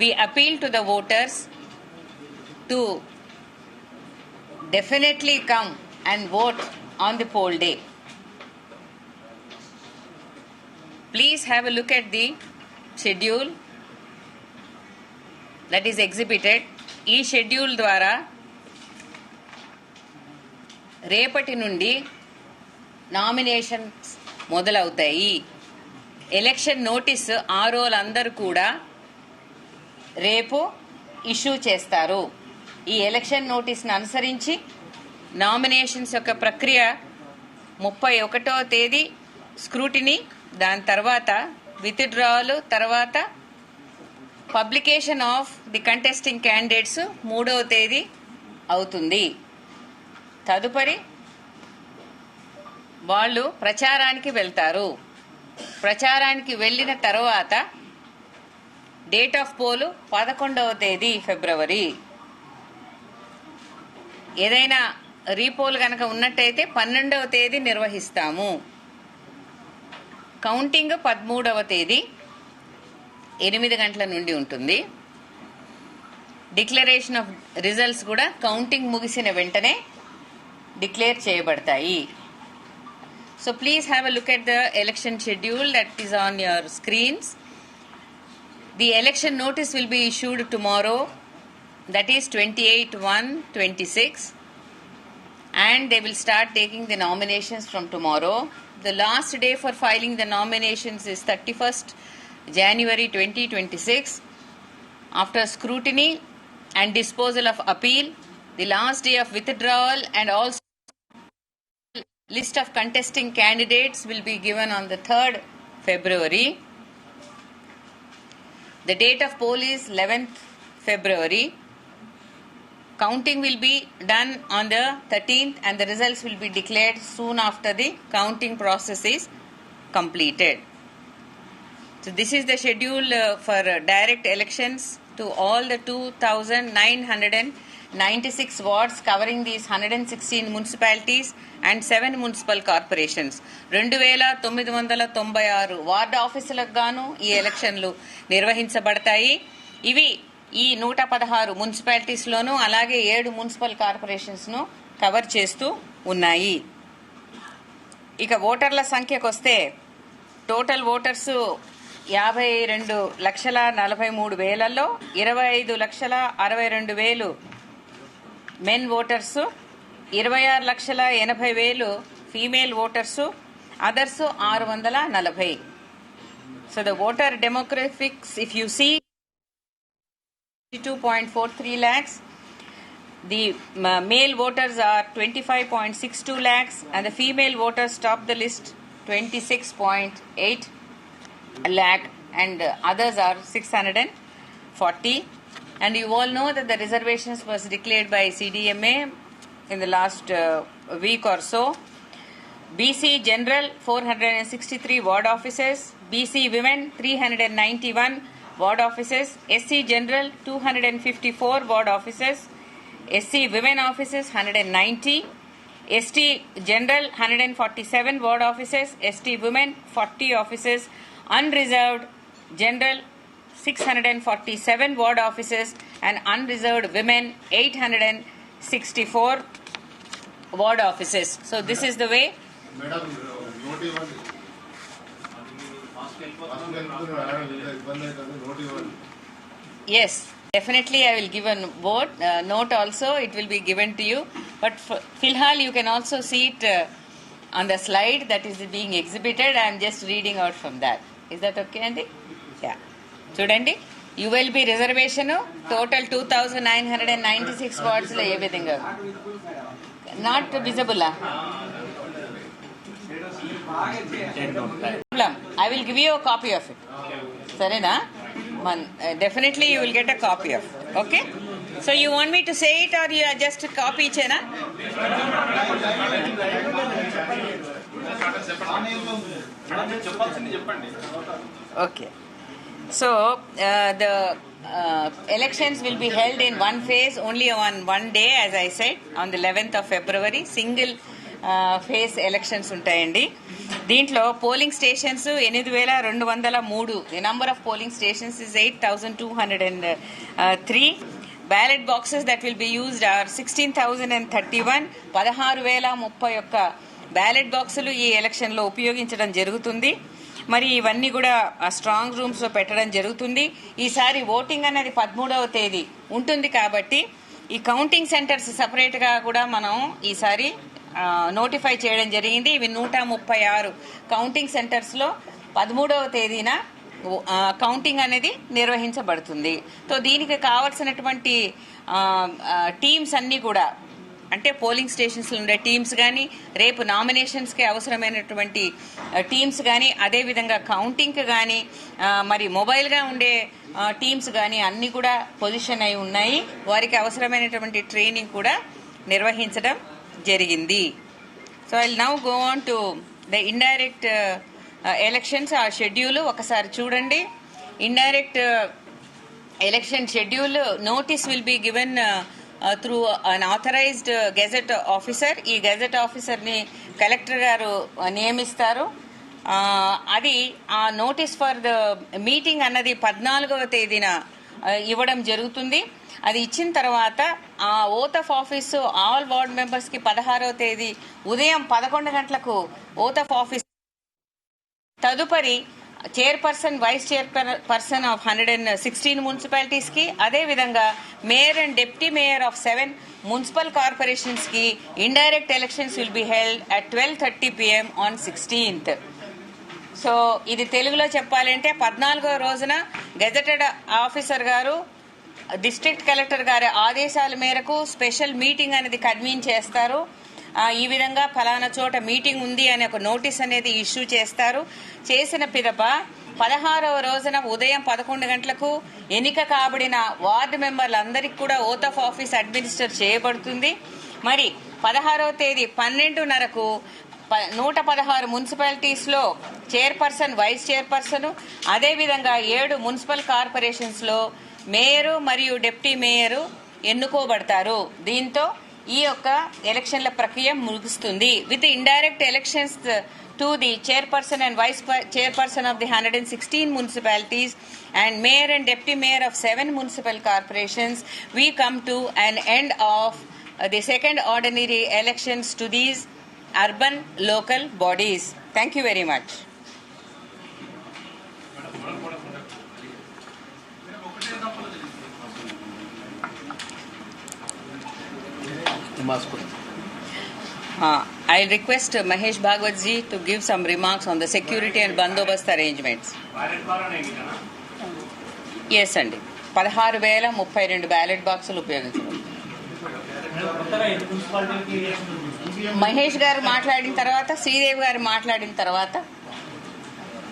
We appeal to the voters to definitely come and vote on the poll day. Please have a look at the schedule that is exhibited. ఈ schedule ద్వారా రేపటి నుండి nominations మొదలవుతాయి. Election notice ఆర్ఓలందరూ కూడా రేపు issue చేస్తారు. ఈ election నోటీస్ను అనుసరించి నామినేషన్స్ యొక్క ప్రక్రియ 31వ తేదీ స్క్రూటినీ, దాని తర్వాత విత్డ్రావల్, తర్వాత publication of the contesting candidates 3వ తేదీ అవుతుంది. తదుపరి వాళ్ళు ప్రచారానికి వెళ్తారు. ప్రచారానికి వెళ్ళిన తర్వాత డేట్ ఆఫ్ పోల్ 11వ తేదీ ఫిబ్రవరి. ఏదైనా రీపోల్ కనుక ఉన్నట్టయితే 12వ తేదీ నిర్వహిస్తాము. కౌంటింగ్ 13వ తేదీ 8 గంటల నుండి ఉంటుంది. డిక్లరేషన్ ఆఫ్ రిజల్ట్స్ కూడా కౌంటింగ్ ముగిసిన వెంటనే డిక్లేర్ చేయబడతాయి. So please have a look at the election schedule that is on your screens. The election notice will be issued tomorrow, that is 28/1/26, and they will start taking the nominations from tomorrow. The last day for filing the nominations is 31st January 2026. After scrutiny and disposal of appeal, the last day of withdrawal and also list of contesting candidates will be given on the 3rd February. The date of poll is 11th February. Counting will be done on the 13th and the results will be declared soon after the counting process is completed. So this is the schedule for direct elections to all the 2,996 wards covering these 116 municipalities and 7 municipal corporations. 2996 ward ఆఫీసులకు గాను ఈ ఎలక్షన్లు నిర్వహించబడతాయి. ఇవి ఈ 116 మున్సిపాలిటీస్లోనూ అలాగే 7 municipal కార్పొరేషన్స్ను cover చేస్తూ ఉన్నాయి. ఇక ఓటర్ల సంఖ్యకు వస్తే టోటల్ ఓటర్స్ 52,43,000లో 25,62,000 men voters, 26,80,000 female voters, others 640. So the voter demographics, if you see, 22.43 lakhs. The male voters are 25.62 lakhs and the female voters top the list 26.8 lakh and others are 640. And you all know that the reservations was declared by CDMA in the last week or so. BC General 463 ward offices, BC Women 391 ward offices, SC General 254 ward offices, SC Women offices 190, ST General 147 ward offices, ST Women 40 offices, Unreserved General 647 ward offices and Unreserved Women 864 ward offices. So this is the way. Madam, Yes, definitely I will give a note also. It will be given to you. But Filhal, you can also see it on the slide that is being exhibited. I am just reading out from that. Is that okay, Andy? Yeah. Chudandi, ULB reservation total 2,996 wards lo ఏ విధంగా not visible. I will give you a copy of it. Sarena? Definitely you will get a copy of it. Okay? So you want me to say it or you are just a copy chena? Okay. So the elections will be held in one phase, only on one day, as I said, on the 11th of February. Single phase elections untayandi. దీంట్లో polling stations 8,203. The number of polling stations is 8,203. Ballot boxes that will be used are 16,031. 16,031 ballot బాక్సులు ఈ ఎలక్షన్లో ఉపయోగించడం జరుగుతుంది. మరి ఇవన్నీ కూడా strong రూమ్స్లో పెట్టడం జరుగుతుంది. ఈసారి ఓటింగ్ అనేది 13వ తేదీ ఉంటుంది కాబట్టి ఈ కౌంటింగ్ సెంటర్స్ సపరేట్గా కూడా మనం ఈసారి నోటిఫై చేయడం జరిగింది. ఇవి 136 కౌంటింగ్ సెంటర్స్లో 13వ తేదీన కౌంటింగ్ అనేది నిర్వహించబడుతుంది. సో దీనికి కావలసినటువంటి టీమ్స్ అన్నీ కూడా, అంటే పోలింగ్ స్టేషన్స్లో ఉండే టీమ్స్ కానీ, రేపు నామినేషన్స్కి అవసరమైనటువంటి టీమ్స్ కానీ, అదేవిధంగా కౌంటింగ్కి కానీ, మరి మొబైల్గా ఉండే టీమ్స్ కానీ అన్నీ కూడా పొజిషన్ అయి ఉన్నాయి. వారికి అవసరమైనటువంటి ట్రైనింగ్ కూడా నిర్వహించడం జరిగింది. So I will now go on to the indirect elections. ఆ షెడ్యూల్ ఒకసారి చూడండి. Indirect election schedule notice will be given through an authorised gazette officer. ఈ గెజెట్ ఆఫీసర్ని కలెక్టర్ గారు నియమిస్తారు. అది ఆ నోటీస్ ఫర్ ద మీటింగ్ అన్నది 14వ తేదీన ఇవ్వడం జరుగుతుంది. అది ఇచ్చిన తర్వాత ఆ oath of office all ward మెంబర్స్కి 16వ తేదీ ఉదయం 11 గంటలకు ఓత్ ఆఫ్ ఆఫీస్. తదుపరి చైర్పర్సన్, వైస్ చైర్పర్సన్ ఆఫ్ 116 మున్సిపాలిటీస్కి, అదేవిధంగా mayor and deputy mayor of 7 municipal కార్పొరేషన్స్కి indirect elections will be held at 12:30 PM on 16th. So ఇది తెలుగులో చెప్పాలంటే 14వ రోజున గెజెటెడ్ ఆఫీసర్ గారు డిస్ట్రిక్ట్ కలెక్టర్ గారి ఆదేశాల మేరకు స్పెషల్ మీటింగ్ అనేది కన్వీన్ చేస్తారు. ఈ విధంగా ఫలానా చోట మీటింగ్ ఉంది అనే ఒక నోటీస్ అనేది ఇష్యూ చేస్తారు. చేసిన పిదప 16వ రోజున ఉదయం 11 గంటలకు ఎన్నిక కాబడిన వార్డు మెంబర్లందరికీ కూడా ఓత్ ఆఫ్ ఆఫీస్ అడ్మినిస్టర్ చేయబడుతుంది. మరి 16వ తేదీ 12:30కు 116 మున్సిపాలిటీస్లో చైర్పర్సన్, వైస్ చైర్పర్సన్, అదేవిధంగా 7 మున్సిపల్ కార్పొరేషన్స్లో మేయరు మరియు డిప్యూటీ మేయరు ఎన్నుకోబడతారు. దీంతో ఈ యొక్క ఎలక్షన్ల ప్రక్రియ ముగుస్తుంది. With indirect elections to the chairperson and vice chairperson of the 116 municipalities and mayor and deputy mayor of 7 municipal corporations, we come to an end of the second ordinary elections to these urban local bodies. Thank you very much. I'll request Mahesh Bhagwat ji to give some remarks on the security and bandobast arrangements. Yes అండి, 16,032 ballot బాక్సులు ఉపయోగించడం. మహేష్ గారు మాట్లాడిన తర్వాత, శ్రీదేవి గారు మాట్లాడిన తర్వాత